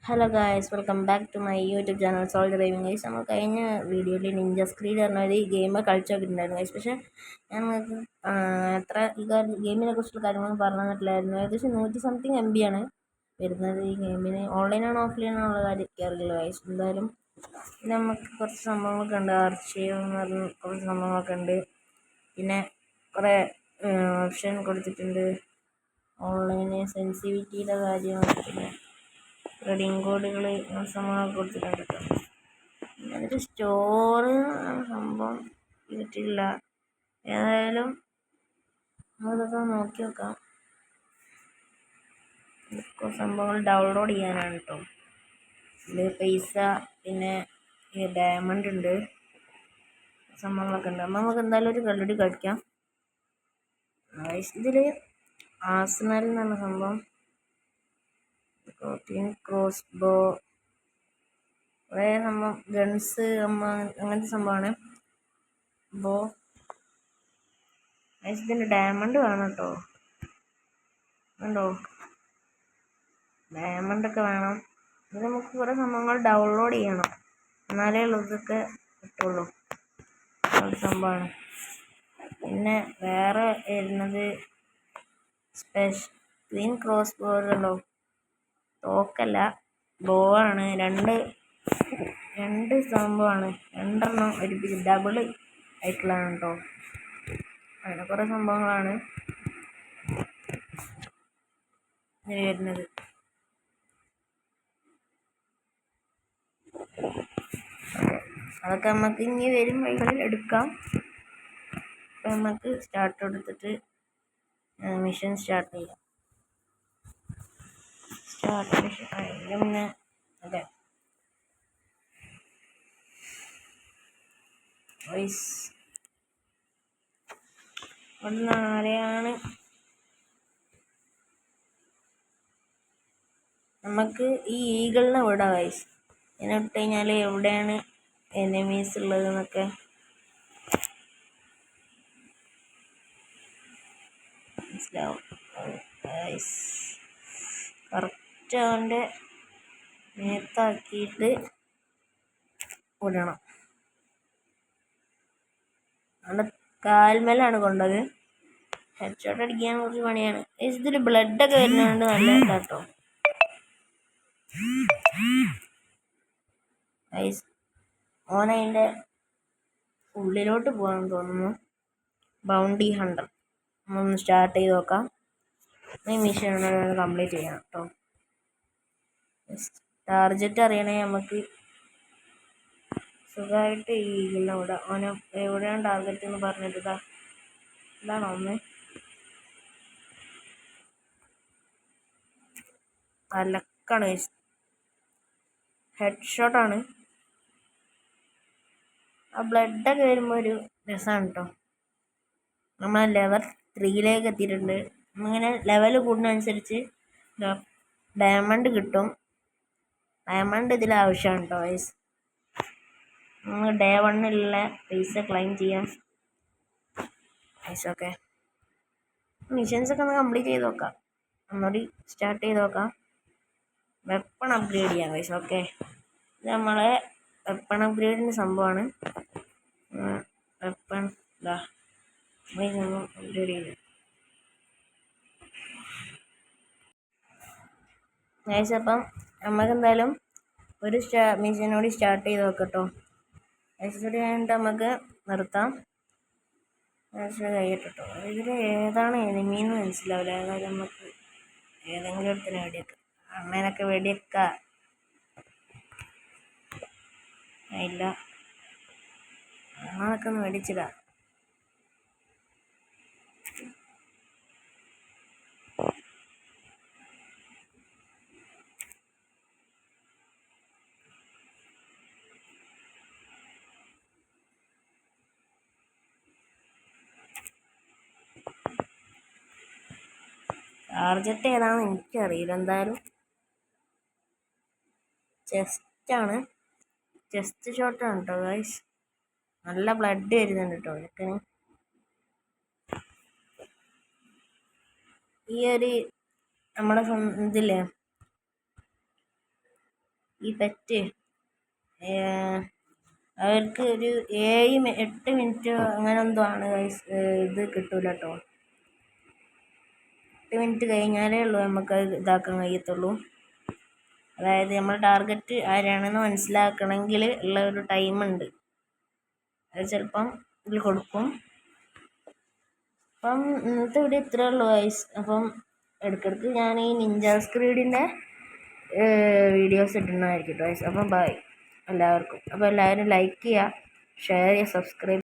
Hello guys, welcome back to my YouTube channel Soldier Gaming guys. നമ്മൾ കഴിഞ്ഞ വീഡിയോയിൽ Ninja സ്ക്രീഡ് പറഞ്ഞ ഒരു ഗെയിം കളിച്ചു നോക്കിയിട്ടുണ്ടായിരുന്നു ഗൈസ്. പക്ഷേ ഞാൻ നിങ്ങൾക്ക് എത്ര ഈ ഗെയിമിനെ കുറിച്ചുള്ള കാര്യങ്ങളൊന്നും പറഞ്ഞു തന്നിട്ടില്ലായിരുന്നു. ഏകദേശം 100 സംതിങ് MB ആണ് വരുന്നത് ഈ ഗെയിമിന്. ഓൺലൈനാണോ ഓഫ്ലൈനാണോ ഉള്ള കാര്യം അറിയില്ല ഗൈസ്. എന്തായാലും പിന്നെ നമുക്ക് കുറച്ച് സംഭവങ്ങളൊക്കെ ഉണ്ട്. ആർച്ചീവ് എന്ന് പറഞ്ഞ കുറച്ച് സംഭവങ്ങളൊക്കെ ഉണ്ട്. പിന്നെ കുറേ ഓപ്ഷൻ കൊടുത്തിട്ടുണ്ട്. ഓൺലൈന് സെൻസിറ്റിവിറ്റിയുടെ കാര്യം, പിന്നെ റെഡിങ് കോഡുകൾ സംഭവങ്ങളൊക്കെ കൊടുത്തിട്ടുണ്ട് കേട്ടോ. എന്നിട്ട് സ്റ്റോറ് സംഭവം ചെയ്തിട്ടില്ല. ഏതായാലും നമുക്കിതൊക്കെ നോക്കി നോക്കാം. ഇതൊക്കെ സംഭവങ്ങൾ ഡൗൺലോഡ് ചെയ്യാനാണ് കേട്ടോ. ഇതിൽ പൈസ, പിന്നെ ഡയമണ്ട് ഉണ്ട്, സംഭവങ്ങളൊക്കെ ഉണ്ട്. അപ്പം നമുക്ക് എന്തായാലും ഒരു കളി കളിക്കാം. ഇതിൽ ആർസണൽ എന്ന് പറഞ്ഞ സംഭവം, ക്രോസ് ബോ, കുറേ സംഭവം, ഗൺസ് അങ്ങനത്തെ സംഭവമാണ്. അപ്പോൾ ഇതിൻ്റെ ഡയമണ്ട് വേണം കേട്ടോ. ഉണ്ടോ, ഡയമണ്ടൊക്കെ വേണം. ഇത് നമുക്ക് കുറേ സംഭവങ്ങൾ ഡൗൺലോഡ് ചെയ്യണം, എന്നാലേ ഉള്ളൂ ഇതൊക്കെ കിട്ടുള്ളൂ. ഒരു സംഭവമാണ്. പിന്നെ വേറെ വരുന്നത് ട്വിൻ ക്രോസ് ബോ ഉണ്ടോ, തോക്കല്ല, ബോ ആണ്. രണ്ട് സംഭവമാണ്, രണ്ടെണ്ണം ഒരുമിച്ച് ഡബിൾ ആയിട്ടുള്ളതാണ് കേട്ടോ. അങ്ങനെ കുറേ സംഭവങ്ങളാണ് ഇതിന് വരുന്നത്. അതൊക്കെ നമുക്ക് ഇനി വരും വഴികളിൽ എടുക്കാം. അപ്പം നമുക്ക് സ്റ്റാർട്ട് എടുത്തിട്ട് മിഷൻ സ്റ്റാർട്ട് ചെയ്യാം. സ്റ്റാർട്ട് മിഷൻ പിന്നെ അതെ വോയിസ് ആരെയാണ് നമുക്ക് ഈ ഈഗിളിനെ വിടാം വൈസ്. ഇതിനെ വിട്ട് കഴിഞ്ഞാൽ എവിടെയാണ് എനിമീസ് ഉള്ളത് എന്നൊക്കെ മനസ്സിലാവും. കറക്റ്റ് അവൻ്റെ മേത്താക്കിയിട്ട് വിടണം. അവൻ്റെ കാൽമേലാണ് കൊണ്ടത്. ഹെഡ് ഷോട്ട് അടിക്കാൻ കുറച്ച് പണിയാണ്. ഇതിൽ ബ്ലഡൊക്കെ വരുന്നതുകൊണ്ട് നല്ല ഇതാട്ടോ. ഓനതിൻ്റെ ഉള്ളിലോട്ട് പോകാൻ തോന്നുന്നു. ബൗണ്ടി ഹണ്ടർ നമ്മളൊന്ന് സ്റ്റാർട്ട് ചെയ്ത് നോക്കാം. ഈ മിഷൻ കംപ്ലീറ്റ് ചെയ്യണം കേട്ടോ. ടാർജറ്റ് അറിയണേ നമുക്ക് സുഖമായിട്ട് ഈ ഇതിൽ ഇവിടെ ഓന് എവിടെയാണ് ടാർഗറ്റ് എന്ന് പറഞ്ഞിട്ട് ഇതാണ് ഒന്ന്. ലക്കാണ്, ഹെഡ് ഷോട്ടാണ്. ആ ബ്ലഡൊക്കെ വരുമ്പോൾ ഒരു രസമാണ് കേട്ടോ. നമ്മൾ ലെവൽ 3 എത്തിയിട്ടുണ്ട്. ഇങ്ങനെ ലെവൽ കൂടുന്നതനുസരിച്ച് ഡയമണ്ട് കിട്ടും. ഡയമണ്ട് ഇതിൽ ആവശ്യമാണ് കേട്ടോ വൈസ്. നമ്മൾ ഡേ 1 പൈസ ക്ലെയിം ചെയ്യാം വൈസ്. ഓക്കെ, മിഷൻസൊക്കെ ഒന്ന് കംപ്ലീറ്റ് ചെയ്ത് നോക്കാം. ഒന്നുകൂടി സ്റ്റാർട്ട് ചെയ്ത് നോക്കാം. വെപ്പൺ അപ്ഗ്രേഡ് ചെയ്യാം വൈസ്. ഓക്കെ, ഇത് നമ്മളെ വെപ്പൺ അപ്ഗ്രേഡിൻ്റെ സംഭവമാണ്. വെപ്പൺ അപ്ഗ്രേഡ് ചെയ്ത് ഗൈസ്. അപ്പം നമുക്ക് എന്തായാലും ഒരു മിഷനോട് സ്റ്റാർട്ട് ചെയ്ത് നോക്കട്ടോ. കൂടി കഴിഞ്ഞിട്ട് നമുക്ക് നിർത്താം. കഴിയട്ടോ. ഇതിൽ ഏതാണ് എനിമീന്ന് മനസ്സിലാവില്ല. ഏതായാലും നമുക്ക് ഏതെങ്കിലും இடത്തിന് വെടിവെക്കാം. അണ്ണനൊക്കെ വെടിവെക്കാം. ഇല്ല, അണ്ണനൊക്കെ ഒന്ന് വെടിച്ചിടാം. ടാർജറ്റ് ഏതാണെന്ന് എനിക്കറിയില്ല. എന്തായാലും ചെസ്റ്റാണ്, ചെസ്റ്റ് ഷോട്ടാണ് കേട്ടോ ഗൈസ്. നല്ല ബ്ലഡ് വരുന്നുണ്ട് കേട്ടോ എനിക്ക്. ഈ ഒരു നമ്മുടെ ഇതില്ലേ ഈ പെറ്റ് അവർക്ക് ഒരു 8 മിനിറ്റ് അങ്ങനെ എന്തോ ആണ് ഗൈസ്. ഇത് കിട്ടൂല കേട്ടോ. 8 മിനിറ്റ് കഴിഞ്ഞാലേ ഉള്ളൂ നമുക്ക് ഇതാക്കാൻ കഴിയത്തുള്ളൂ. അതായത് നമ്മൾ ടാർഗറ്റ് ആരാണെന്ന് മനസ്സിലാക്കണമെങ്കിൽ ഉള്ള ഒരു ടൈമുണ്ട്. അത് ചിലപ്പം ഇതിൽ കൊടുക്കും. അപ്പം ഇന്നത്തെ വീഡിയോ ഇത്രേ ഉള്ളൂ ഗൈസ്. അപ്പം ഇടയ്ക്കിടയ്ക്ക് ഞാൻ ഈ നിഞ്ച സ്ക്രീഡിൻ്റെ വീഡിയോസ് ഇടുന്നതായിരിക്കും ഗൈസ്. അപ്പം ബൈ എല്ലാവർക്കും. അപ്പോൾ എല്ലാവരും ലൈക്ക് ചെയ്യുക, ഷെയർ ചെയ്യുക, സബ്സ്ക്രൈബ്